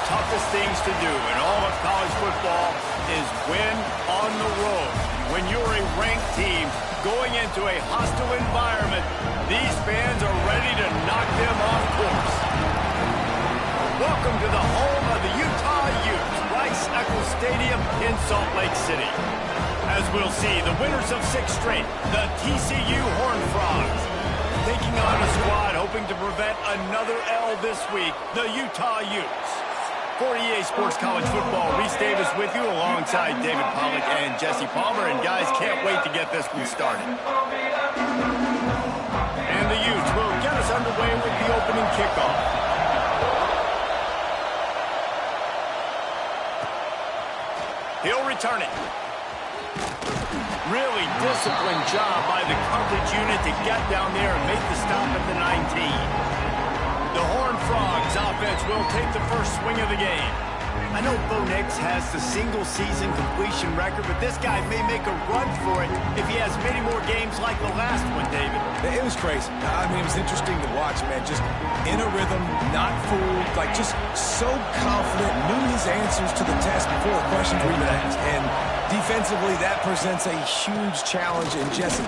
toughest things to do in all of college football is win on the road. When you're a ranked team going into a hostile environment, these fans are ready to knock them off course. Welcome to the home of the Utah Utes, Rice-Eccles Stadium in Salt Lake City. As we'll see, the winners of 6 straight, the TCU Horned Frogs, taking on a squad hoping to prevent another L this week, the Utah Utes. For EA Sports College Football, Reese Davis with you alongside David Pollack and Jesse Palmer. And guys, can't wait to get this one started. And the Utes will get us underway with the opening kickoff. He'll return it. Really disciplined job by the coverage unit to get down there and make the stop at the 19. The Horned Frogs offense will take the first swing of the game. I know Bo Nix has the single-season completion record, but this guy may make a run for it if he has many more games like the last one, David. It was crazy. I mean, it was interesting to watch, man. Just in a rhythm, not fooled, like just so confident, knew his answers to the test before the questions were even asked. And defensively, that presents a huge challenge. And Jesse,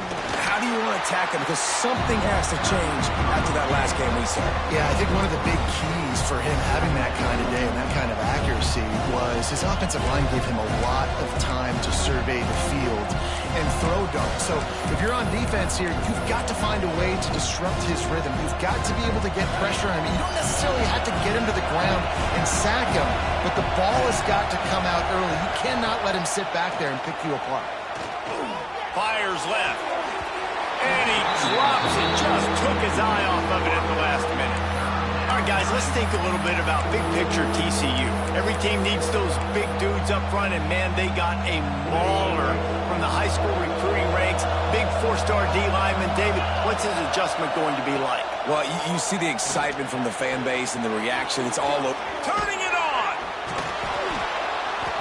how do you want to attack him? Because something has to change after that last game we saw. Yeah, I think one of the big keys for him having that kind of day and that kind of accuracy was his offensive line gave him a lot of time to survey the field and throw darts. So if you're on defense here, you've got to find a way to disrupt his rhythm. You've got to be able to get pressure on him. You don't necessarily have to get him to the ground and sack him, but the ball has got to come out early. You cannot let him sit back there and pick you apart. Fires left. And he drops it. Just took his eye off of it at the last minute. All right, guys, let's think a little bit about big picture TCU. Every team needs those big dudes up front, and, man, they got a mauler from the high school recruiting ranks. Big 4-star D lineman. David, what's his adjustment going to be like? Well, you see the excitement from the fan base and the reaction. It's all over. Turning it on!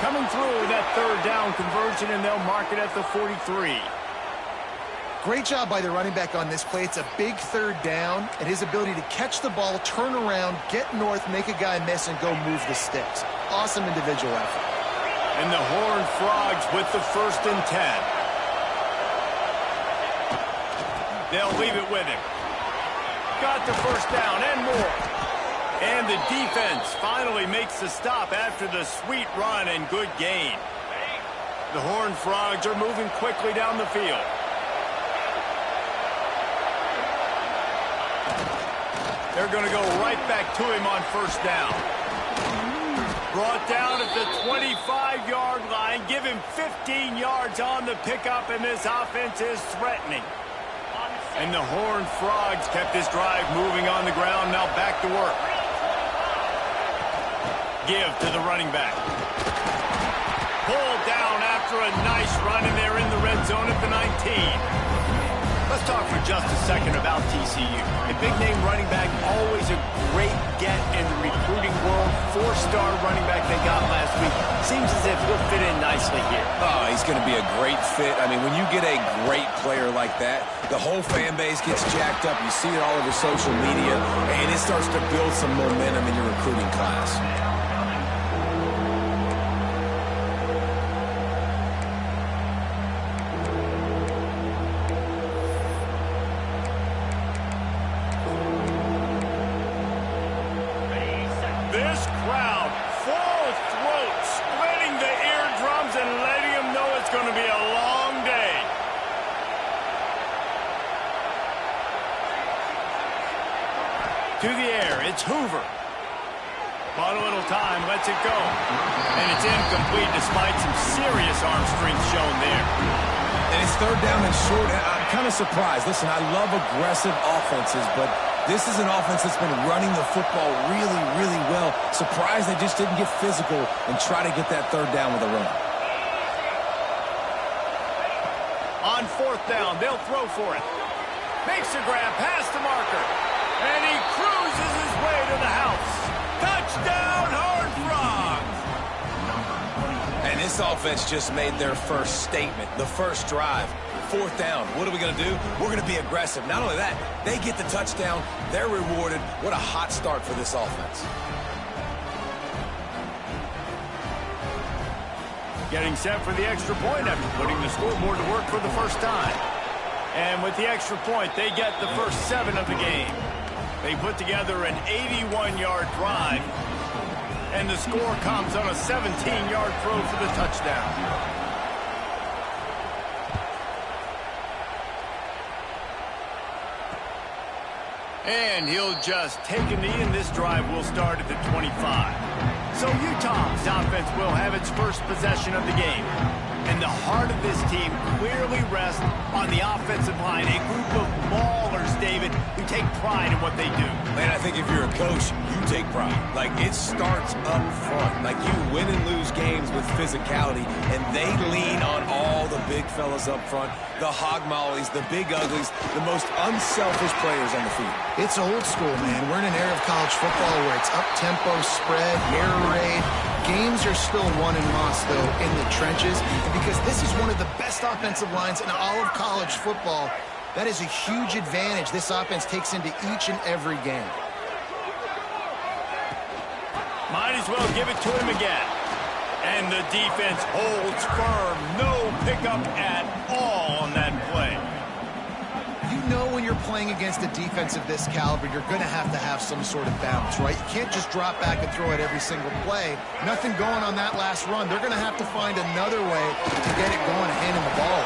Coming through that third down conversion, and they'll mark it at the 43. Great job by the running back on this play. It's a big third down, and his ability to catch the ball, turn around, get north, make a guy miss, and go move the sticks. Awesome individual effort. And the Horned Frogs with the 1st and 10. They'll leave it with him. Got the first down and more. And the defense finally makes the stop after the sweet run and good gain. The Horned Frogs are moving quickly down the field. They're going to go right back to him on 1st down. Brought down at the 25-yard line. Give him 15 yards on the pickup, and this offense is threatening. And the Horned Frogs kept this drive moving on the ground. Now back to work. Give to the running back. Pulled down after a nice run, and they're in the red zone at the 19. Let's talk for just a second about TCU. A big-name running back, always a great get in the recruiting world. 4-star running back they got last week. Seems as if he'll fit in nicely here. Oh, he's going to be a great fit. I mean, when you get a great player like that, the whole fan base gets jacked up. You see it all over social media, and it starts to build some momentum in your recruiting class. This crowd, full throat, splitting the eardrums and letting them know it's going to be a long day. To the air, it's Hoover. Bought a little time, lets it go. And it's incomplete despite some serious arm strength shown there. And it's 3rd down and short, and I'm kind of surprised. Listen, I love aggressive offenses, but this is an offense that's been running the football really, really well. Surprised they just didn't get physical and try to get that 3rd down with a run. On 4th down, they'll throw for it. Makes a grab past the marker. And he cruises his way to the house. Touchdown, Horned Frogs! And this offense just made their first statement, the first drive. 4th down. What are we going to do? We're going to be aggressive. Not only that, they get the touchdown. They're rewarded. What a hot start for this offense. Getting set for the extra point after putting the scoreboard to work for the first time. And with the extra point, they get the first 7 of the game. They put together an 81-yard drive, and the score comes on a 17-yard throw for the touchdown. And he'll just take a knee, and this drive will start at the 25. So Utah's offense will have its first possession of the game. And the heart of this team clearly rests on the offensive line, a group of maulers, David, who take pride in what they do. Man, I think if you're a coach, you take pride. Like, it starts up front. Like, you win and lose games with physicality, and they lean on all the big fellas up front, the hog mollies, the big uglies, the most unselfish players on the field. It's old school, man. We're in an era of college football where it's up-tempo, spread, air raid. Games are still won and lost, though, in the trenches. And because this is one of the best offensive lines in all of college football, that is a huge advantage this offense takes into each and every game. Might as well give it to him again. And the defense holds firm. No pickup at all on that play. You know when you're playing against a defense of this caliber, you're going to have some sort of balance, right? You can't just drop back and throw it every single play. Nothing going on that last run. They're going to have to find another way to get it going and hand him the ball.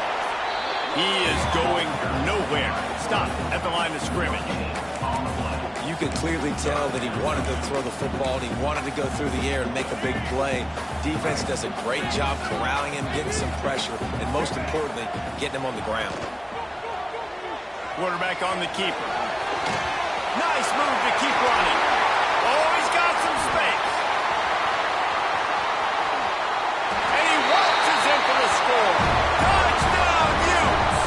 He is going nowhere. Stop at the line of scrimmage. You could clearly tell that he wanted to throw the football and he wanted to go through the air and make a big play. Defense does a great job corralling him, getting some pressure, and most importantly, getting him on the ground. Quarterback on the keeper. Nice move to keep running. Oh, he's got some space. And he waltzes in for the score. Touchdown, Utes!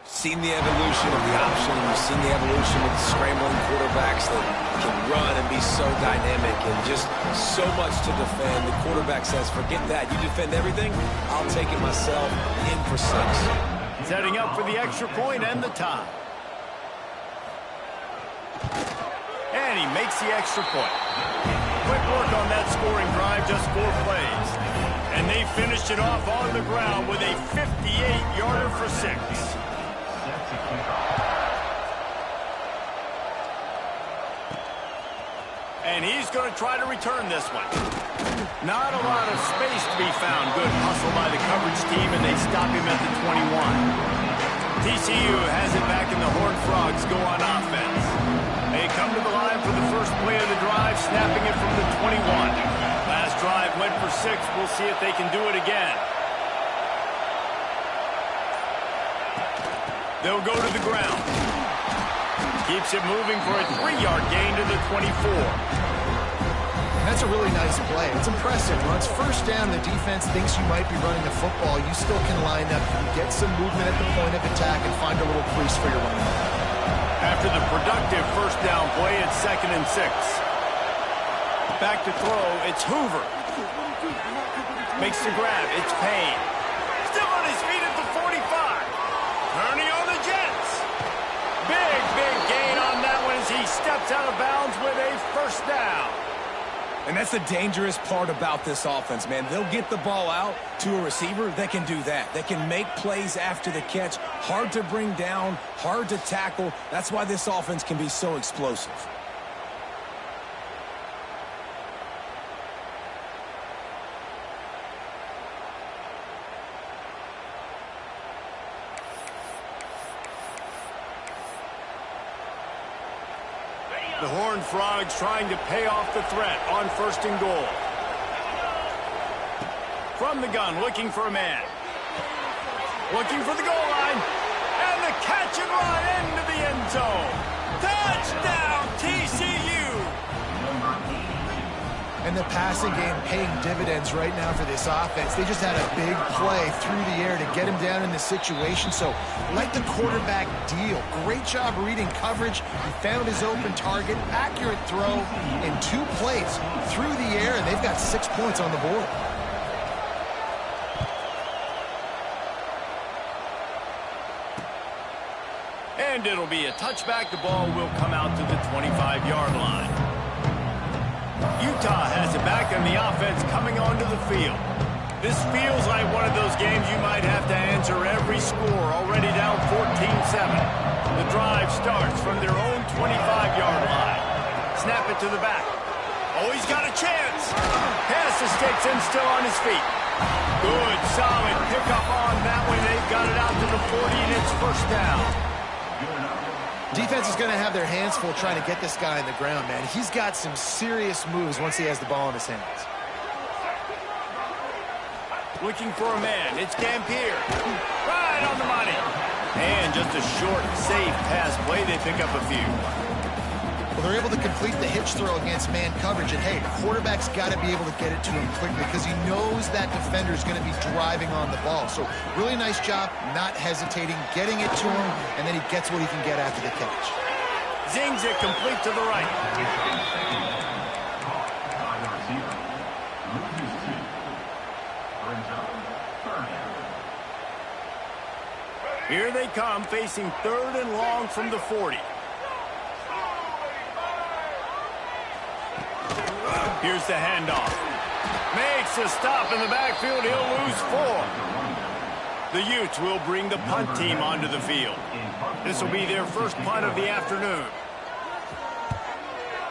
Seen the evolution of the option. We've seen the evolution of the scrambling quarterbacks that can run and be so dynamic and just so much to defend. The quarterback says, forget that. You defend everything, I'll take it myself. In for 6. Setting up for the extra point and the tie. And he makes the extra point. Quick work on that scoring drive, just 4 plays. And they finished it off on the ground with a 58-yarder for 6. And he's going to try to return this one. Not a lot of space to be found. Good hustle by the coverage team, and they stop him at the 21. TCU has it back, and the Horned Frogs go on offense. They come to the line for the first play of the drive, snapping it from the 21. Last drive went for 6. We'll see if they can do it again. They'll go to the ground. Keeps it moving for a 3-yard gain to the 24. That's a really nice play. It's impressive. When it's first down, the defense thinks you might be running the football. You still can line up. You can get some movement at the point of attack and find a little crease for your running back. After the productive first down play, it's 2nd and 6. Back to throw, it's Hoover. Makes the grab, it's Payne. Still on his feet at the 45. Turning on the Jets. Big gain on that one as he steps out of bounds with a first down. And that's the dangerous part about this offense, man. They'll get the ball out to a receiver that can do that. They can make plays after the catch. Hard to bring down, hard to tackle. That's why this offense can be so explosive. The Horned Frogs trying to pay off the threat on 1st and goal. From the gun, looking for a man. Looking for the goal line. And the catch and run into the end zone. Touchdown, TCU! And the passing game paying dividends right now for this offense. They just had a big play through the air to get him down in this situation. So let the quarterback deal. Great job reading coverage. He found his open target. Accurate throw in 2 plays through the air, and they've got 6 points on the board. And it'll be a touchback. The ball will come out to the 25-yard line. Utah has it back on the offense coming onto the field. This feels like one of those games you might have to answer every score, already down 14-7. The drive starts from their own 25-yard line. Snap it to the back. Oh, he's got a chance. Pass escapes him, still on his feet. Good, solid pickup on that one. They've got it out to the 40, and it's first down. Defense is going to have their hands full trying to get this guy on the ground, man. He's got some serious moves once he has the ball in his hands. Looking for a man. It's Gampier. Right on the money. And just a short, safe pass play. They pick up a few. Well, they're able to complete the hitch throw against man coverage. And, hey, the quarterback's got to be able to get it to him quickly because he knows that defender is going to be driving on the ball. So really nice job not hesitating, getting it to him, and then he gets what he can get after the catch. Zings it complete to the right. Here they come, facing 3rd and long from the 40. Here's the handoff. Makes a stop in the backfield. He'll lose 4. The Utes will bring the punt team onto the field. This will be their first punt of the afternoon.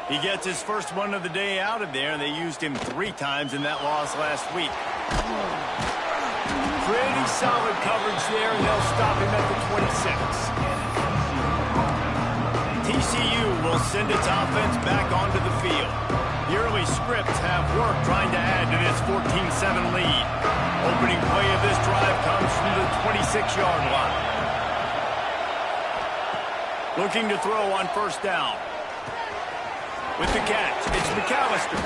He gets his first one of the day out of there, and they used him 3 times in that loss last week. Pretty solid coverage there, and they'll stop him at the 26. TCU will send its offense back onto the field. The early scripts have worked trying to add to this 14-7 lead. Opening play of this drive comes from the 26-yard line. Looking to throw on first down. With the catch, it's McAllister.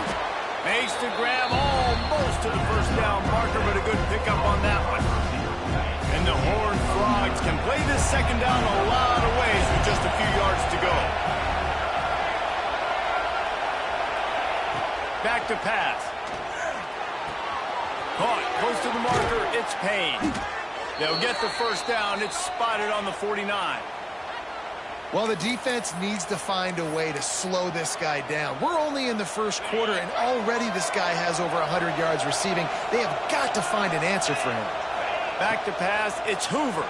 Makes the grab almost to the first down marker, but a good pickup on that one. And the Horned Frogs can play this second down a lot of ways with just a few yards to go. Back to pass. Caught close to the marker. It's Payne. They'll get the first down. It's spotted on the 49. Well, the defense needs to find a way to slow this guy down. We're only in the first quarter, and already this guy has over 100 yards receiving. They have got to find an answer for him. Back to pass. It's Hoover.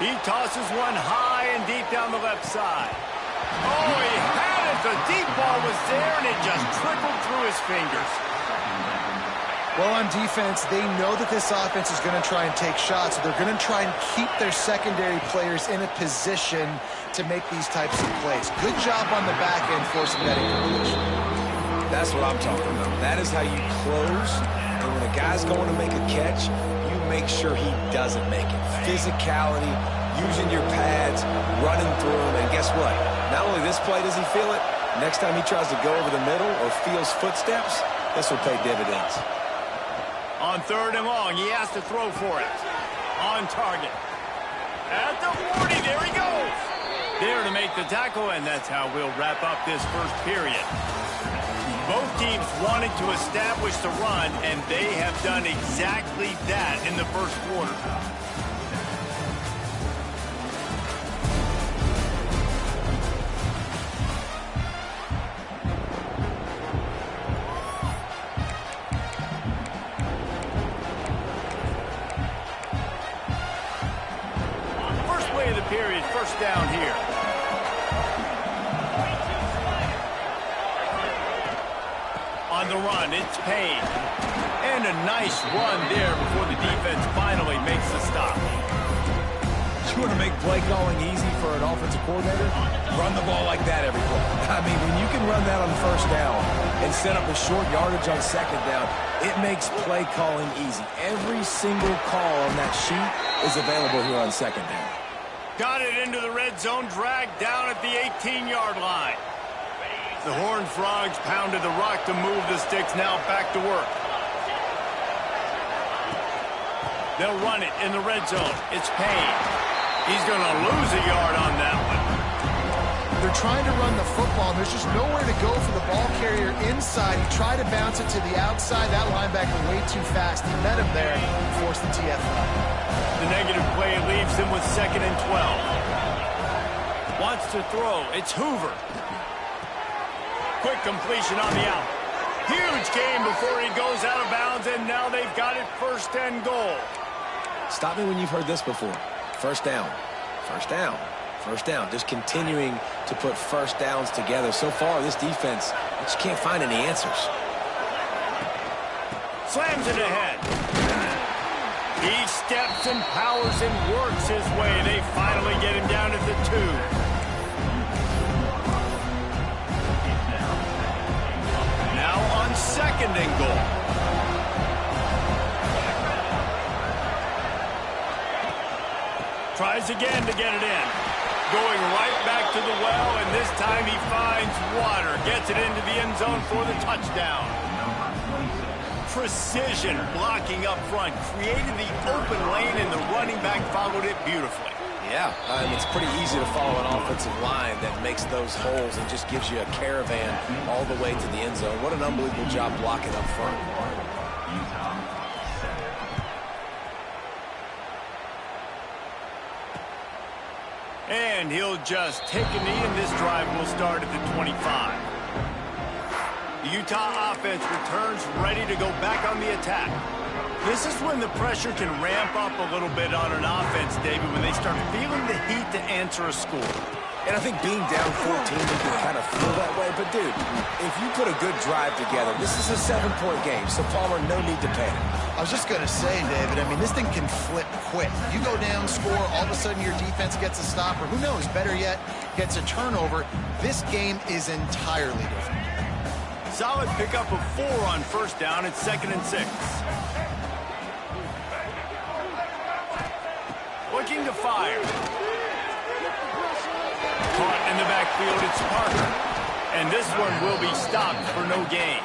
He tosses one high and deep down the left side. Oh, he had it. The deep ball was there, and it just trickled through his fingers. Well, on defense, they know that this offense is going to try and take shots, so they're going to try and keep their secondary players in a position to make these types of plays. Good job on the back end forcing that incompletion. That's what I'm talking about. That is how you close, and when a guy's going to make a catch, you make sure he doesn't make it. Physicality, using your pads, running through them, and guess what? Not only this play does he feel it, next time he tries to go over the middle or feels footsteps, this will pay dividends. On 3rd and long, he has to throw for it. On target. At the 40, there he goes. There to make the tackle, and that's how we'll wrap up this first period. Both teams wanted to establish the run, and they have done exactly that in the first quarter. Period, first down here. On the run, it's Payne. And a nice run there before the defense finally makes the stop. want to make play calling easy for an offensive coordinator? Run the ball like that every play. I mean, when you can run that on first down and set up a short yardage on second down, it makes play calling easy. Every single call on that sheet is available here on second down. Got it into the red zone, dragged down at the 18-yard line. The Horned Frogs pounded the rock to move the sticks, now back to work. They'll run it in the red zone. It's Payne. He's going to lose a yard on that one. They're trying to run the football, and there's just nowhere to go for the ball carrier inside. He tried to bounce it to the outside. That linebacker way too fast. He met him there and forced the TFL. The negative play leaves him with 2nd and 12. Wants to throw. It's Hoover. Quick completion on the out. Huge game before he goes out of bounds, and now they've got it 1st and goal. Stop me when you've heard this before. First down, first down, first down. Just continuing to put first downs together. So far, this defense just can't find any answers. Slams it ahead. He steps and powers and works his way. They finally get him down at the 2. Now on 2nd and goal. Tries again to get it in. Going right back to the well, and this time he finds water. Gets it into the end zone for the touchdown. Precision blocking up front. Created the open lane, and the running back followed it beautifully. Yeah, it's pretty easy to follow an offensive line that makes those holes and just gives you a caravan all the way to the end zone. What an unbelievable job blocking up front. And he'll just take a knee, and this drive will start at the 25. The Utah offense returns ready to go back on the attack. This is when the pressure can ramp up a little bit on an offense, David, when they start feeling the heat to answer a score. And I think being down 14, you can kind of feel that way. But, dude, if you put a good drive together, this is a 7-point game, so Palmer, no need to panic. I was just going to say, David, I mean, this thing can flip quick. You go down, score, all of a sudden your defense gets a stop, or who knows, better yet, gets a turnover. This game is entirely different. Solid pickup of 4 on first down. It's 2nd and 6. Looking to fire. Caught in the backfield, it's Parker. And this one will be stopped for no gain.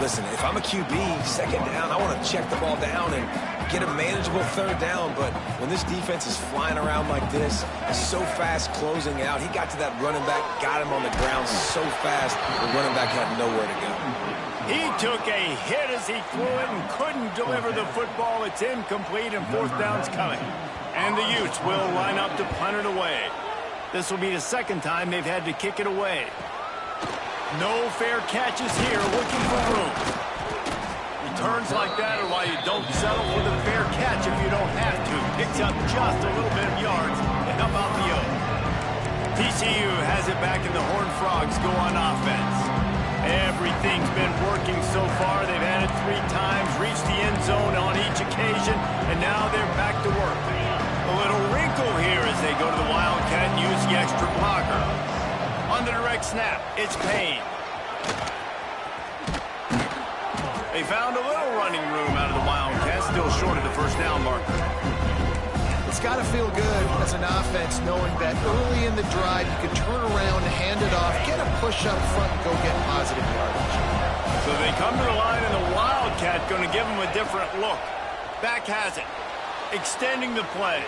Listen, if I'm a QB, 2nd down, I want to check the ball down and get a manageable 3rd down. But when this defense is flying around like this, so fast closing out, he got to that running back, got him on the ground so fast, the running back had nowhere to go. He took a hit as he threw it and couldn't deliver the football. It's incomplete, and 4th down's coming. And the Utes will line up to punt it away. This will be the 2nd time they've had to kick it away. No fair catches here, looking for room. Returns like that are why you don't settle for the fair catch if you don't have to. Picks up just a little bit of yards to help out the O. TCU has it back, and the Horned Frogs go on offense. Everything's been working so far. They've had it 3 times, reached the end zone on each occasion, and now they're back to work. A little wrinkle here as they go to the Wildcat and use the extra blocker. On the direct snap, it's Payne. They found a little running room out of the Wildcats, still short of the first down marker. It's got to feel good as an offense knowing that early in the drive you can turn around, hand it off, get a push up front, and go get positive yardage. So they come to the line, and the Wildcat going to give them a different look. Back has it, extending the play.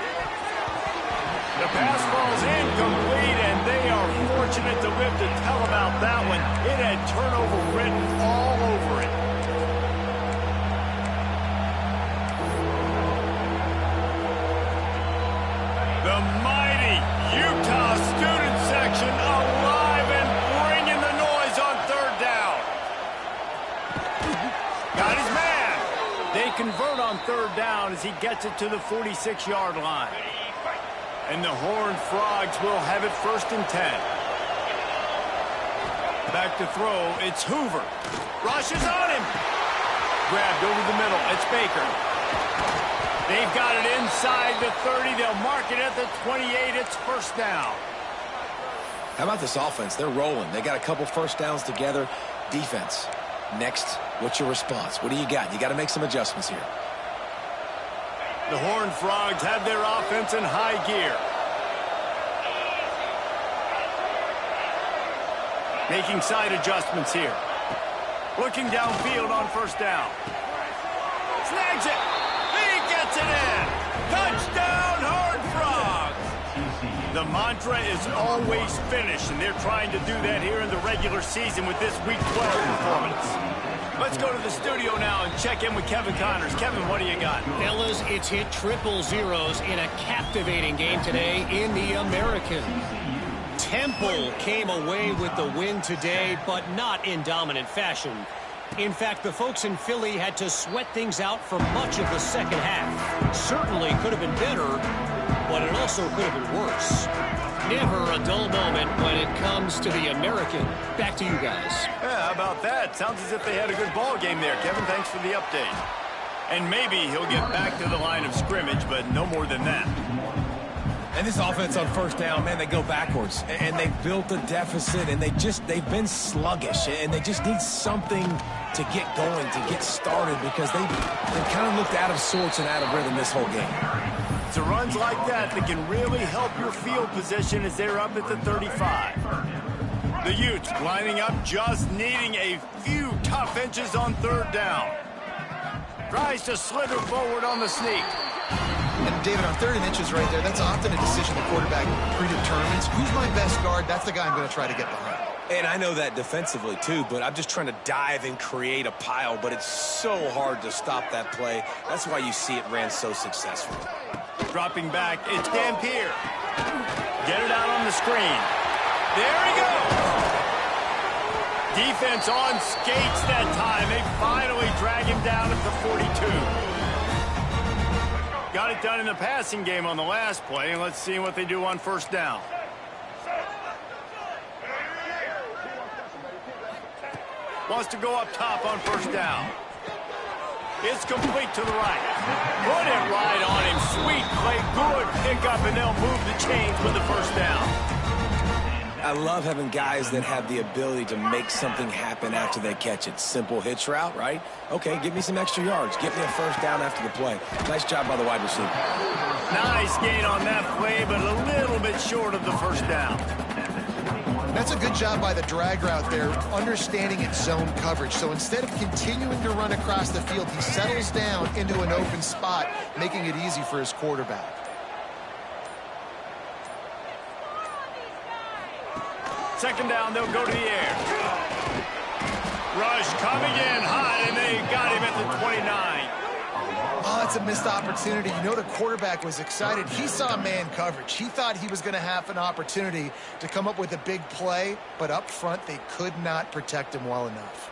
The pass falls incomplete, and they are fortunate to live to tell about that one. It had turnover written all over it. The mighty Utah student section alive and bringing the noise on 3rd down. Got his man. They convert on 3rd down as he gets it to the 46-yard line. And the Horned Frogs will have it 1st and 10. Back to throw, it's Hoover. Rushes on him. Grabbed over the middle, it's Baker. They've got it inside the 30. They'll mark it at the 28. It's first down. How about this offense? They're rolling. They got a couple first downs together. Defense. Next, what's your response? What do you got? You got to make some adjustments here. The Horned Frogs have their offense in high gear. Making side adjustments here. Looking downfield on first down. Snags it. He gets it in. Touchdown, Horned Frogs. The mantra is always finish, and they're trying to do that here in the regular season with this Week 12 performance. Let's go to the studio now and check in with Kevin Connors. Kevin, what do you got? Fellas, it's hit triple zeros in a captivating game today in the American. Temple came away with the win today, but not in dominant fashion. In fact, the folks in Philly had to sweat things out for much of the second half. Certainly could have been better, but it also could have been worse. Never a dull moment when it comes to the American. Back to you guys. Yeah, how about that? Sounds as if they had a good ball game there. Kevin, thanks for the update. And maybe he'll get back to the line of scrimmage, but no more than that. And this offense on first down, man, they go backwards. And they've built a deficit, and they've been sluggish. And they just need something to get going, to get started, because they've kind of looked out of sorts and out of rhythm this whole game. It's runs like that that can really help your field position as they're up at the 35. The Utes lining up, just needing a few tough inches on third down. Tries to slither forward on the sneak. And David, on 3rd and inches right there, that's often a decision the quarterback predetermines. Who's my best guard? That's the guy I'm going to try to get behind. And I know that defensively, too, but I'm just trying to dive and create a pile, but it's so hard to stop that play. That's why you see it ran so successful. Dropping back, it's Dampier. Get it out on the screen. There he goes. Defense on skates that time. They finally drag him down at the 42. Got it done in the passing game on the last play, and let's see what they do on first down. Wants to go up top on first down. It's complete to the right. Put it right on him. Sweet play, good pickup, and they'll move the chains with the first down. I love having guys that have the ability to make something happen after they catch it. Simple hitch route, right? Okay, give me some extra yards. Get me a first down after the play. Nice job by the wide receiver. Nice gain on that play, but a little bit short of the first down. That's a good job by the drag route there, understanding its zone coverage. So instead of continuing to run across the field, he settles down into an open spot, making it easy for his quarterback. Second down, they'll go to the air. Rush coming in hot, and they got him at the 29. Oh, that's a missed opportunity. You know, the quarterback was excited. He saw man coverage. He thought he was going to have an opportunity to come up with a big play, but up front, they could not protect him well enough.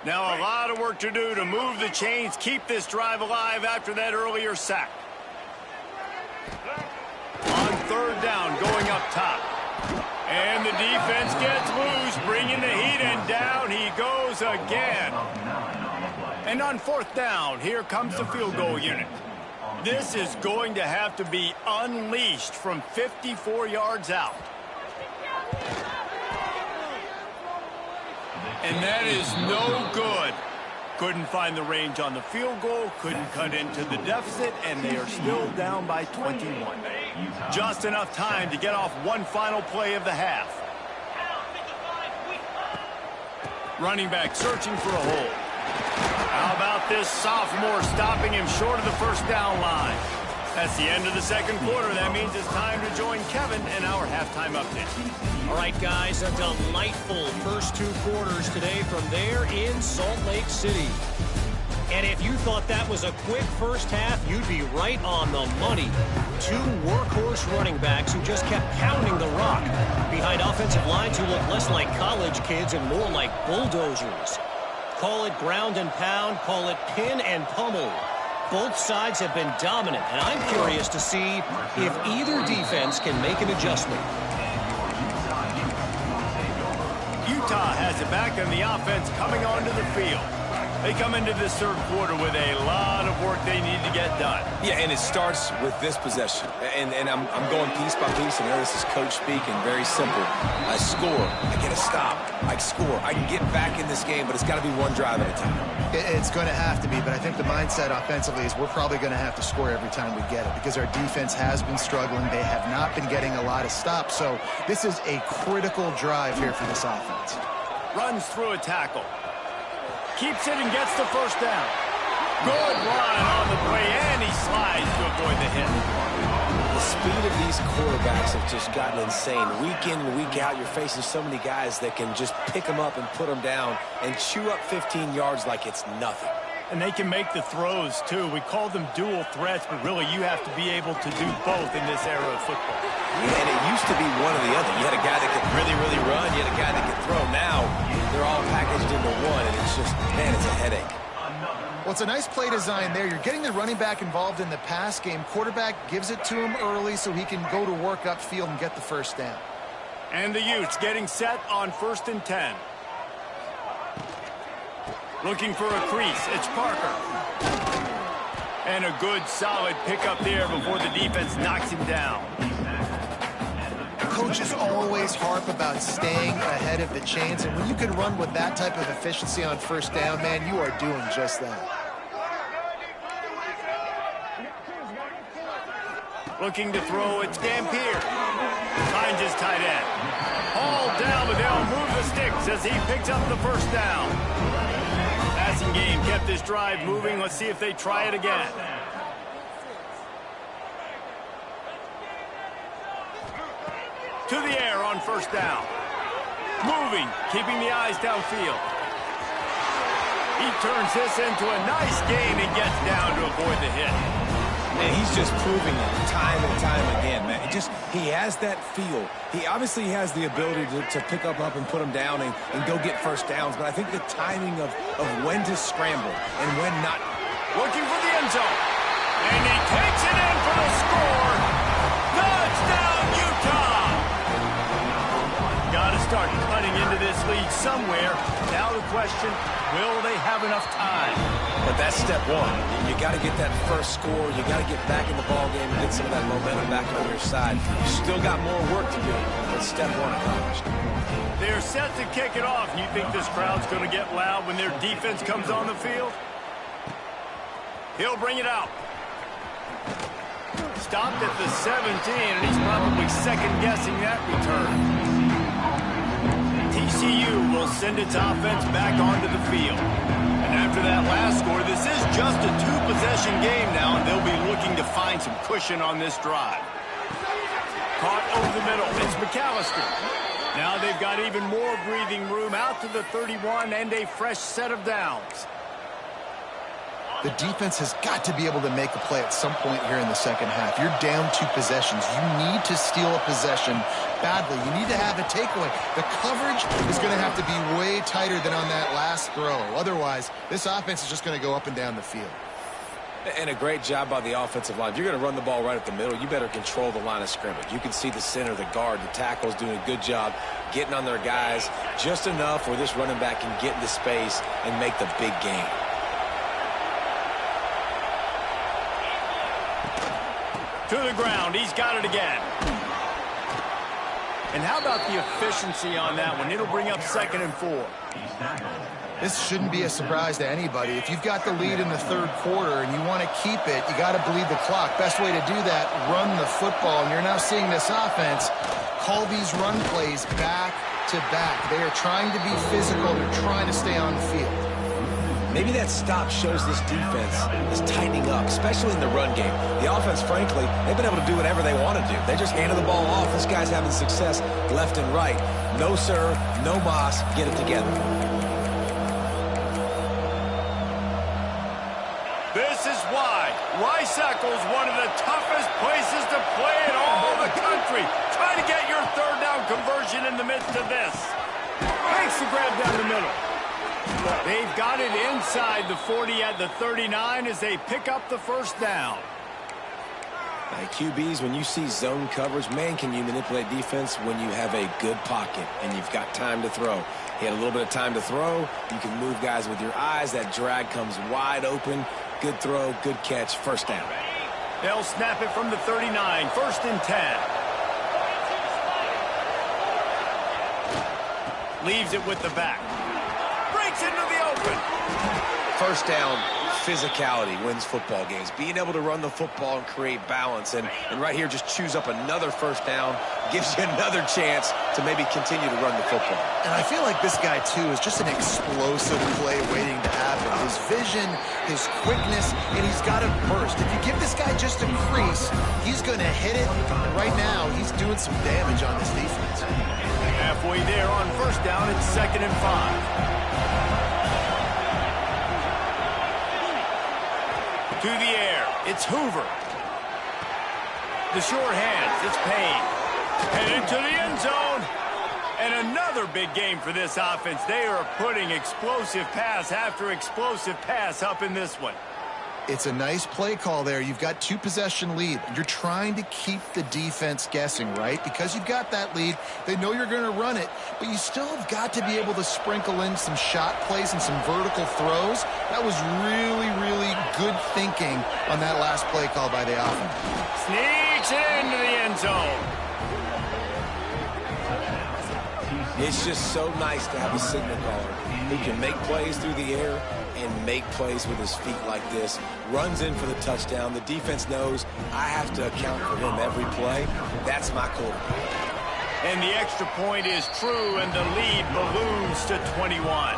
Now a lot of work to do to move the chains, keep this drive alive after that earlier sack. On third down, going up top. And the defense gets loose, bringing the heat, and down he goes again. And on fourth down, here comes the field goal unit. This is going to have to be unleashed from 54 yards out. And that is no good. Couldn't find the range on the field goal, couldn't cut into the deficit, and they are still down by 21. Just enough time to get off one final play of the half. Running back searching for a hole. How about this sophomore stopping him short of the first down line? That's the end of the second quarter. That means it's time to join Kevin in our halftime update. All right, guys, a delightful first 2 quarters today from there in Salt Lake City. And if you thought that was a quick first half, you'd be right on the money. 2 workhorse running backs who just kept pounding the rock behind offensive lines who look less like college kids and more like bulldozers. Call it ground and pound, call it pin and pummel. Both sides have been dominant, and I'm curious to see if either defense can make an adjustment. Utah has it back, and the offense coming onto the field. They come into this third quarter with a lot of work they need to get done. Yeah, and it starts with this possession. And I'm going piece by piece, and this is coach speaking, very simple. I score, I get a stop, I score. I can get back in this game, but it's got to be one drive at a time. It's going to have to be, but I think the mindset offensively is we're probably going to have to score every time we get it because our defense has been struggling. They have not been getting a lot of stops, so this is a critical drive here for this offense. Runs through a tackle. Keeps it and gets the first down. Good run on the play, and he slides to avoid the hit. The speed of these quarterbacks have just gotten insane. Week in and week out, you're facing so many guys that can just pick them up and put them down and chew up 15 yards like it's nothing. And they can make the throws, too. We call them dual threats, but really you have to be able to do both in this era of football. Yeah, and it used to be one or the other. You had a guy that could really, really run. You had a guy that could throw. Now they're all packaged into one, and it's just, man, it's a headache. Well, it's a nice play design there. You're getting the running back involved in the pass game. Quarterback gives it to him early so he can go to work upfield and get the first down. And the Utes getting set on 1st and 10. Looking for a crease. It's Parker. And a good, solid pickup there before the defense knocks him down. Coaches always harp about staying ahead of the chains, and when you can run with that type of efficiency on first down, man, you are doing just that. Looking to throw, it's Dampier. Finds his tight end. Hauled down, but they'll move the sticks as he picks up the first down. Passing game kept this drive moving. Let's see if they try it again. To the air on first down. Moving, keeping the eyes downfield. He turns this into a nice gain and gets down to avoid the hit. And he's just proving it time and time again, man. He has that feel. He obviously has the ability to pick up and put him down and go get first downs, but I think the timing of when to scramble and when not. Looking for the end zone. And he takes it in for the score. Touchdown, Utah! Got to start cutting into this lead somewhere. Now the question, will they have enough time? But that's step one. You got to get that first score. You got to get back in the ball game and get some of that momentum back on your side. You still got more work to do, but step one accomplished. They're set to kick it off. You think this crowd's going to get loud when their defense comes on the field? He'll bring it out. Stopped at the 17, and he's probably second-guessing that return. TCU will send its offense back onto the field. And after that last score, this is just a two-possession game now, and they'll be looking to find some cushion on this drive. Caught over the middle. It's McAllister. Now they've got even more breathing room out to the 31 and a fresh set of downs. The defense has got to be able to make a play at some point here in the second half. You're down 2 possessions. You need to steal a possession badly. You need to have a takeaway. The coverage is going to have to be way tighter than on that last throw. Otherwise, this offense is just going to go up and down the field. And a great job by the offensive line. If you're going to run the ball right up the middle, you better control the line of scrimmage. You can see the center, the guard, the tackle's doing a good job getting on their guys just enough where this running back can get into space and make the big game. To the ground. He's got it again. And how about the efficiency on that one? It'll bring up 2nd and 4. This shouldn't be a surprise to anybody. If you've got the lead in the third quarter and you want to keep it, you got to bleed the clock. Best way to do that, run the football. And you're now seeing this offense call these run plays back to back. They are trying to be physical. They're trying to stay on the field. Maybe that stop shows this defense is tightening up, especially in the run game. The offense, frankly, they've been able to do whatever they want to do. They just handed the ball off. This guy's having success left and right. No, sir, no mas. Get it together. This is why Rice-Eccles, one of the toughest places to play in all the country. Try to get your third down conversion in the midst of this. Makes the grab down the middle. They've got it inside the 40 at the 39 as they pick up the first down. QBs, when you see zone coverage, man, can you manipulate defense when you have a good pocket and you've got time to throw. He had a little bit of time to throw. You can move guys with your eyes. That drag comes wide open. Good throw, good catch, first down. They'll snap it from the 39, 1st and 10. Leaves it with the back. Breaks into the open. First down, physicality wins football games. Being able to run the football and create balance. And right here, just choose up another first down. Gives you another chance to maybe continue to run the football. And I feel like this guy, too, is just an explosive play waiting to happen. His vision, his quickness, and he's got a burst. If you give this guy just a crease, he's going to hit it. And right now, he's doing some damage on this defense. Halfway there on first down, it's 2nd and 5. To the air, it's Hoover. The short hands, it's Payne. And into the end zone. And another big game for this offense. They are putting explosive pass after explosive pass up in this one. It's a nice play call there. You've got 2-possession lead. You're trying to keep the defense guessing, right? Because you've got that lead. They know you're going to run it, but you still have got to be able to sprinkle in some shot plays and some vertical throws. That was really, really good thinking on that last play call by the offense. Sneaks into the end zone. It's just so nice to have a signal caller who can make plays through the air and make plays with his feet like this. Runs in for the touchdown. The defense knows I have to account for him every play. That's my quarterback. And the extra point is true, and the lead balloons to 21.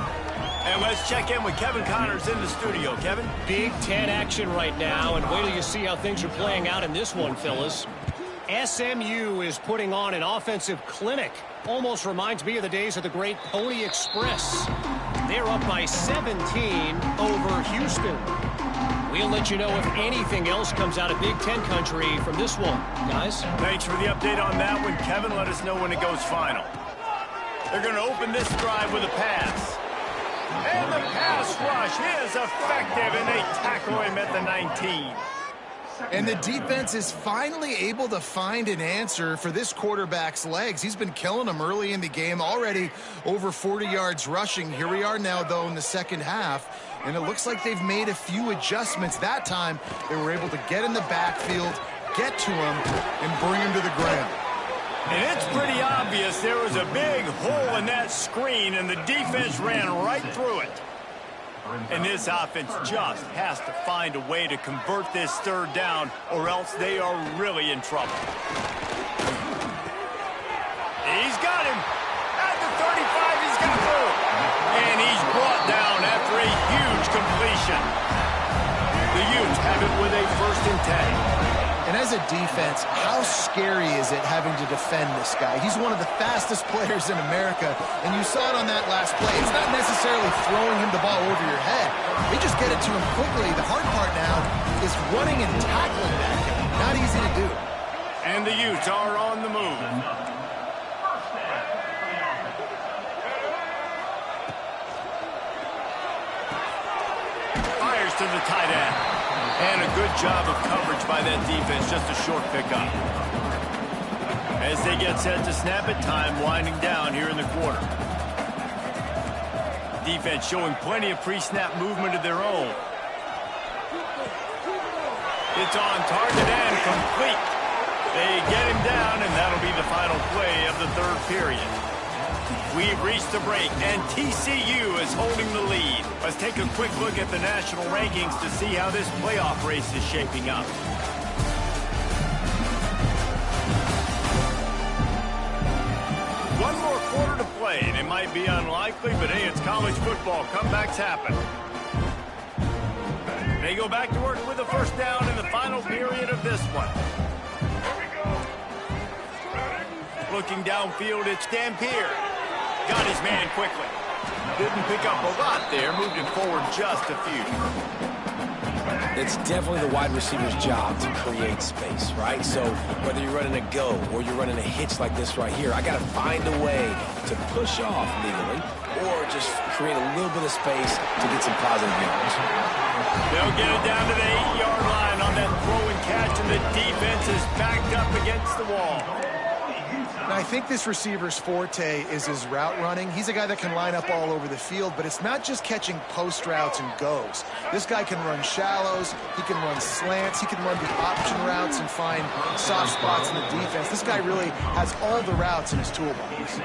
And let's check in with Kevin Connors in the studio. Kevin? Big Ten action right now, and wait till you see how things are playing out in this one, Phyllis. SMU is putting on an offensive clinic. Almost reminds me of the days of the great Pony Express. They're up by 17 over Houston. We'll let you know if anything else comes out of Big Ten country from this one, guys. Thanks for the update on that one, Kevin. Let us know when it goes final. They're going to open this drive with a pass. And the pass rush is effective, and they tackle him at the 19. And the defense is finally able to find an answer for this quarterback's legs. He's been killing them early in the game, already over 40 yards rushing. Here we are now, though, in the second half, and it looks like they've made a few adjustments. That time, they were able to get in the backfield, get to him, and bring him to the ground. And it's pretty obvious there was a big hole in that screen, and the defense ran right through it. And this offense just has to find a way to convert this third down, or else they are really in trouble. He's got him. At the 35, he's got through. And he's brought down after a huge completion. The Utes have it with a 1st and 10. And as a defense, how scary is it having to defend this guy? He's one of the fastest players in America, and you saw it on that last play. It's not necessarily throwing him the ball over your head. They just get it to him quickly. The hard part now is running and tackling that guy. Not easy to do. And the Utes are on the move. Fires to the tight end. And a good job of coverage by that defense, just a short pickup. As they get set to snap it, time winding down here in the quarter. Defense showing plenty of pre-snap movement of their own. It's on target and complete. They get him down, and that'll be the final play of the third period. We've reached the break, and TCU is holding the lead. Let's take a quick look at the national rankings to see how this playoff race is shaping up. One more quarter to play, and it might be unlikely, but hey, it's college football. Comebacks happen. They go back to work with a first down in the final period of this one. Looking downfield, it's Dampier. Got his man quickly. Didn't pick up a lot there. Moved him forward just a few. It's definitely the wide receiver's job to create space, right? So whether you're running a go or you're running a hitch like this right here, I got to find a way to push off legally or just create a little bit of space to get some positive yards. They'll get it down to the 8-yard line on that throw and catch, and the defense is backed up against the wall. And I think this receiver's forte is his route running. He's a guy that can line up all over the field, but it's not just catching post routes and goes. This guy can run shallows, he can run slants, he can run the option routes and find soft spots in the defense. This guy really has all the routes in his toolbox.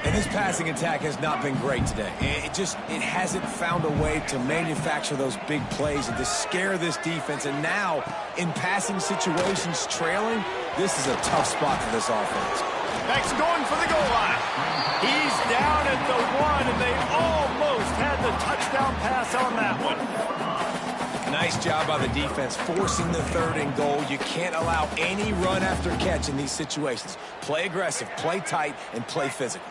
And his passing attack has not been great today. It hasn't found a way to manufacture those big plays and to scare this defense. And now, in passing situations trailing, this is a tough spot for this offense. Beck's going for the goal line. He's down at the 1, and they almost had the touchdown pass on that one. Nice job by the defense forcing the 3rd and goal. You can't allow any run after catch in these situations. Play aggressive, play tight, and play physical.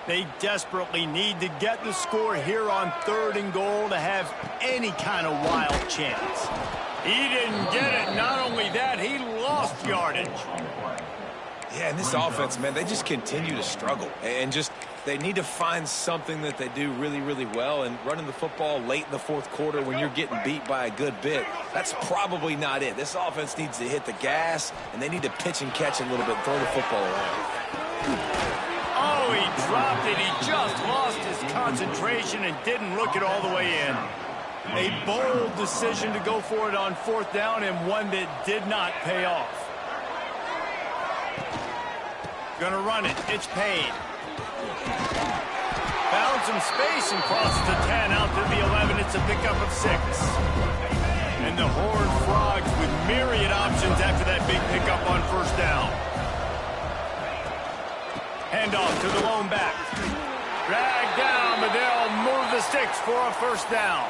They desperately need to get the score here on 3rd and goal to have any kind of wild chance. He didn't get it. Not only that, he lost yardage. Yeah, and this offense, man, they just continue to struggle. And they need to find something that they do really, really well. And running the football late in the 4th quarter when you're getting beat by a good bit, that's probably not it. This offense needs to hit the gas, and they need to pitch and catch a little bit and throw the football around. Oh, he dropped it. He just lost his concentration and didn't look it all the way in. A bold decision to go for it on 4th down, and one that did not pay off. Gonna run it. It's Payne. Found some space and crosses the 10 out to the 11. It's a pickup of 6. And the Horned Frogs with myriad options after that big pickup on 1st down. Handoff to the lone back. Dragged down, but they'll move the sticks for a 1st down.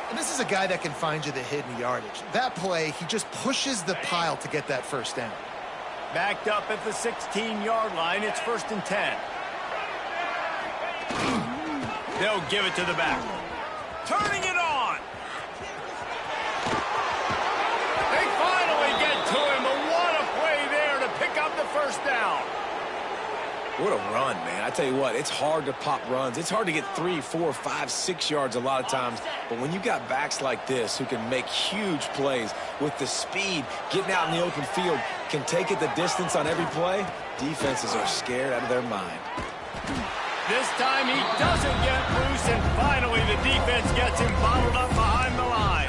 And this is a guy that can find you the hidden yardage. That play, he just pushes the pile to get that 1st down. Backed up at the 16-yard line. It's 1st and 10. They'll give it to the back. Turning it on. They finally get to him, but what a play there to pick up the 1st down. What a run, man. I tell you what, it's hard to pop runs. It's hard to get 3, 4, 5, 6 yards a lot of times. But when you got backs like this who can make huge plays with the speed, getting out in the open field, can take it the distance on every play, defenses are scared out of their mind. This time he doesn't get loose, and finally the defense gets him bottled up behind the line.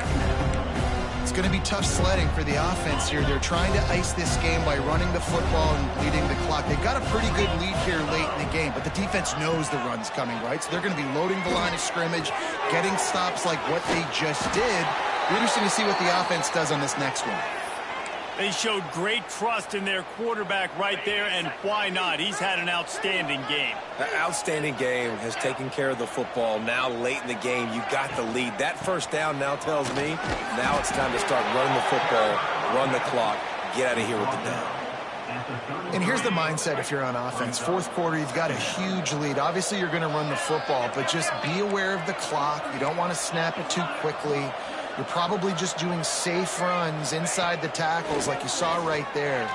It's going to be tough sledding for the offense here. They're trying to ice this game by running the football and bleeding the clock. They've got a pretty good lead here late in the game, but the defense knows the run's coming, right? So they're going to be loading the line of scrimmage, getting stops like what they just did. Be interesting to see what the offense does on this next one. They showed great trust in their quarterback right there, and why not? He's had an outstanding game. An outstanding game, has taken care of the football. Now late in the game, you got the lead. That 1st down now tells me now it's time to start running the football, run the clock, get out of here with the down. And here's the mindset if you're on offense. 4th quarter, you've got a huge lead. Obviously, you're going to run the football, but just be aware of the clock. You don't want to snap it too quickly. You're probably just doing safe runs inside the tackles like you saw right there.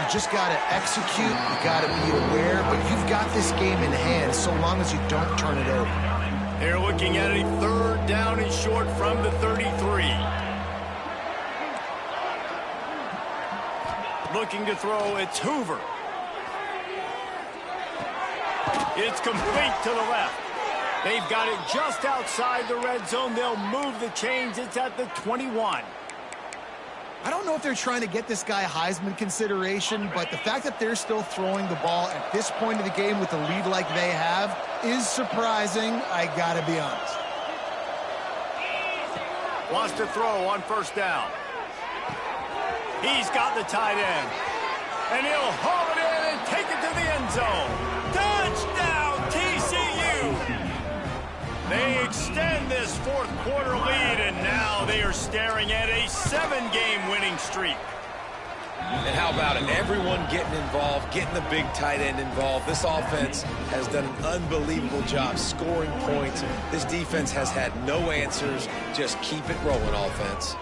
You just got to execute. You got to be aware, but you've got this game in hand so long as you don't turn it over. They're looking at a 3rd down and short from the 33. Looking to throw, it's Hoover. It's complete to the left. They've got it just outside the red zone. They'll move the chains. It's at the 21. I don't know if they're trying to get this guy Heisman consideration, but the fact that they're still throwing the ball at this point of the game with a lead like they have is surprising, I gotta be honest. Wants to throw on 1st down. He's got the tight end. And he'll haul it in and take it to the end zone. Touchdown, TCU! They extend this 4th quarter lead, and now they are staring at a 7-game winning streak. And how about it? Everyone getting involved, getting the big tight end involved. This offense has done an unbelievable job scoring points. This defense has had no answers. Just keep it rolling, offense.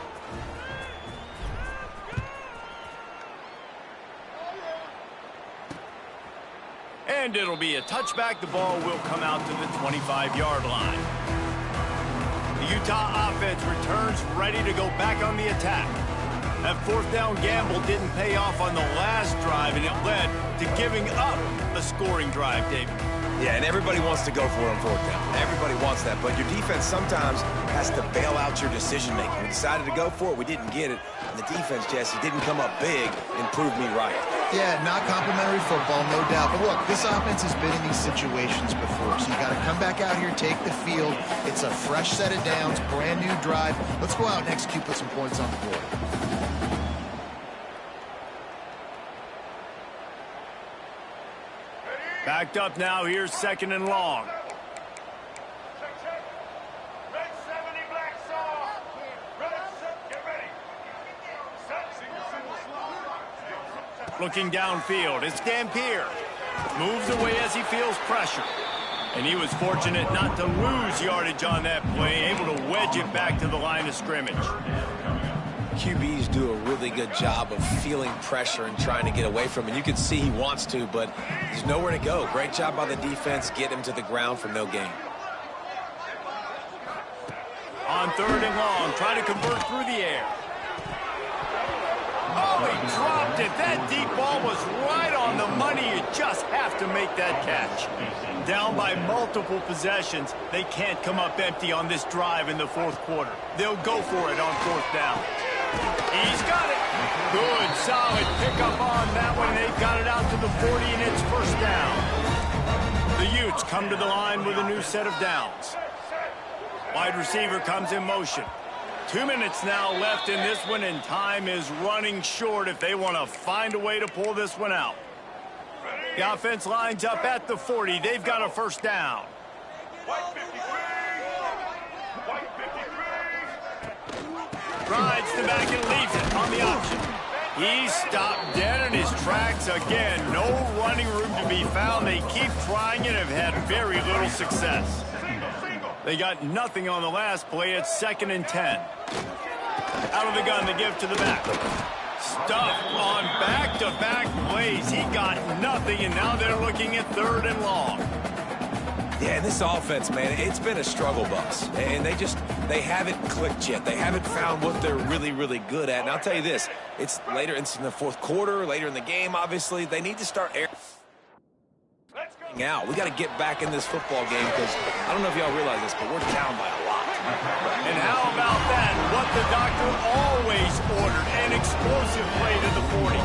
And it'll be a touchback. The ball will come out to the 25-yard line. The Utah offense returns ready to go back on the attack. That fourth down gamble didn't pay off on the last drive, and it led to giving up a scoring drive, David. Yeah, and everybody wants to go for it on fourth down. Everybody wants that, but your defense sometimes has to bail out your decision-making. We decided to go for it. We didn't get it. And the defense, Jesse, didn't come up big and prove me right. Yeah, not complimentary football, no doubt. But look, this offense has been in these situations before, so you got to come back out here, take the field. It's a fresh set of downs, brand new drive. Let's go out and execute, put some points on the board. Backed up now. Here's 2nd and long. Looking downfield, it's Dampier. Moves away as he feels pressure. And he was fortunate not to lose yardage on that play, able to wedge it back to the line of scrimmage. QBs do a really good job of feeling pressure and trying to get away from it. You can see he wants to, but there's nowhere to go. Great job by the defense, get him to the ground for no gain. On 3rd and long, trying to convert through the air. Oh, he dropped it. That deep ball was right on the money. You just have to make that catch. Down by multiple possessions, they can't come up empty on this drive in the 4th quarter. They'll go for it on 4th down. He's got it. Good, solid pickup on that one. They've got it out to the 40, and it's 1st down. The Utes come to the line with a new set of downs. Wide receiver comes in motion. 2 minutes now left in this one, and time is running short if they want to find a way to pull this one out. The offense lines up at the 40. They've got a 1st down. Rides the back and leaves it on the option. He's stopped dead in his tracks again. No running room to be found. They keep trying it and have had very little success. They got nothing on the last play. It's 2nd and 10. Out of the gun, the give to the back. Stuffed on back-to-back plays. He got nothing, and now they're looking at 3rd and long. Yeah, this offense, man, it's been a struggle bus. And they haven't clicked yet. They haven't found what they're really, really good at. And I'll tell you this, it's later, it's in the 4th quarter, later in the game, obviously. They need to start out. We got to get back in this football game because I don't know if y'all realize this, but we're down by a lot. And how about that? What the doctor always ordered, an explosive play to the 40.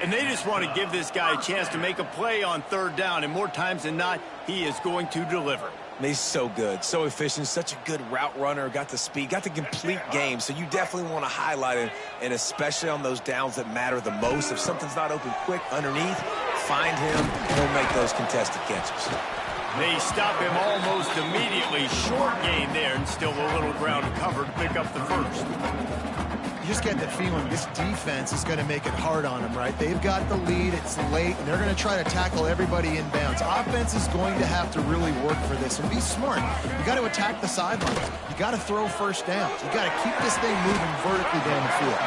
And they just want to give this guy a chance to make a play on 3rd down, and more times than not, he is going to deliver. He's so good, so efficient, such a good route runner, got the speed, got the complete game, so you definitely want to highlight him, and especially on those downs that matter the most. If something's not open quick underneath, find him, he'll make those contested catches. They stop him almost immediately. Short gain there, and still a little ground covered to pick up the 1st. You just get the feeling this defense is going to make it hard on them, right? They've got the lead, it's late, and they're going to try to tackle everybody inbounds. Offense is going to have to really work for this and be smart. You got to attack the sidelines. You got to throw 1st downs. You got to keep this thing moving vertically down the field.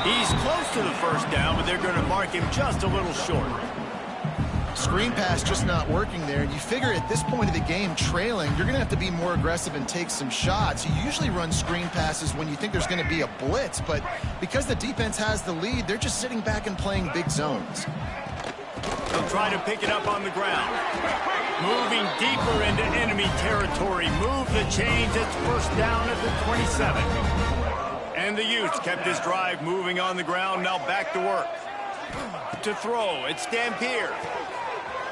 He's close to the 1st down, but they're going to mark him just a little short. Screen pass just not working there. You figure at this point of the game, trailing, you're going to have to be more aggressive and take some shots. You usually run screen passes when you think there's going to be a blitz, but because the defense has the lead, they're just sitting back and playing big zones. They'll try to pick it up on the ground. Moving deeper into enemy territory. Move the chains. It's 1st down at the 27. And the Utes kept this drive moving on the ground. Now back to work. To throw, it's Dampier.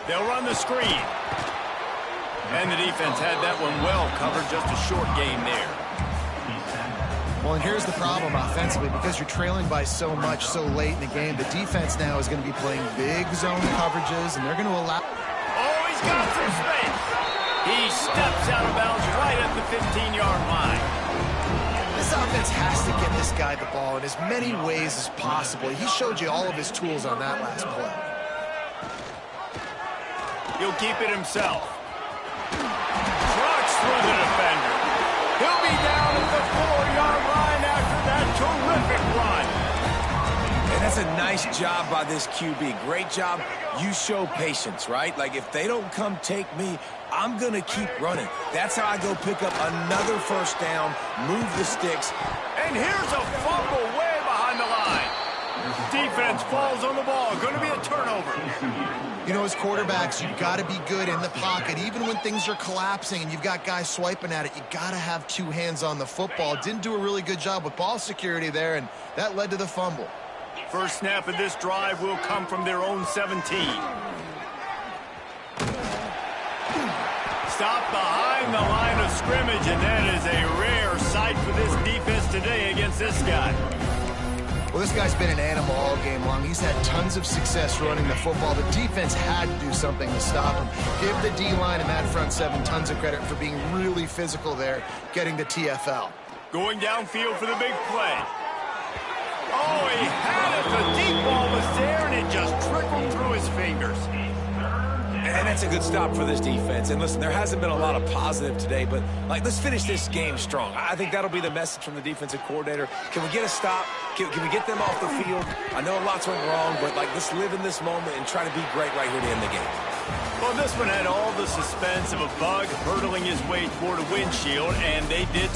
They'll run the screen. And the defense had that one well covered, just a short gain there. Well, and here's the problem offensively, because you're trailing by so much so late in the game, the defense now is going to be playing big zone coverages, and they're going to allow... Oh, he's got some space. He steps out of bounds right at the 15-yard line. This offense has to get this guy the ball in as many ways as possible. He showed you all of his tools on that last play. He'll keep it himself. Trucks through the defender. He'll be down at the 4-yard line after that terrific run. And that's a nice job by this QB. Great job. You show patience, right? Like, if they don't come take me, I'm going to keep running. That's how I go pick up another 1st down, move the sticks. And here's a fumble. Where defense falls on the ball. Going to be a turnover. You know, as quarterbacks, you've got to be good in the pocket. Even when things are collapsing and you've got guys swiping at it, you got to have two hands on the football. Didn't do a really good job with ball security there, and that led to the fumble. First snap of this drive will come from their own 17. Stop behind the line of scrimmage, and that is a rare sight for this defense today against this guy. Well, this guy's been an animal all game long. He's had tons of success running the football. The defense had to do something to stop him. Give the D-line and that front seven tons of credit for being really physical there, getting the TFL. Going downfield for the big play. Oh, he had it. The deep ball was there, and it just trickled through his fingers. And that's a good stop for this defense. And listen, there hasn't been a lot of positive today, but let's finish this game strong. I think that'll be the message from the defensive coordinator. Can we get a stop? Can we get them off the field? I know lots went wrong, but let's live in this moment and try to be great right here to end the game. Well, this one had all the suspense of a bug hurtling his way toward a windshield, and they did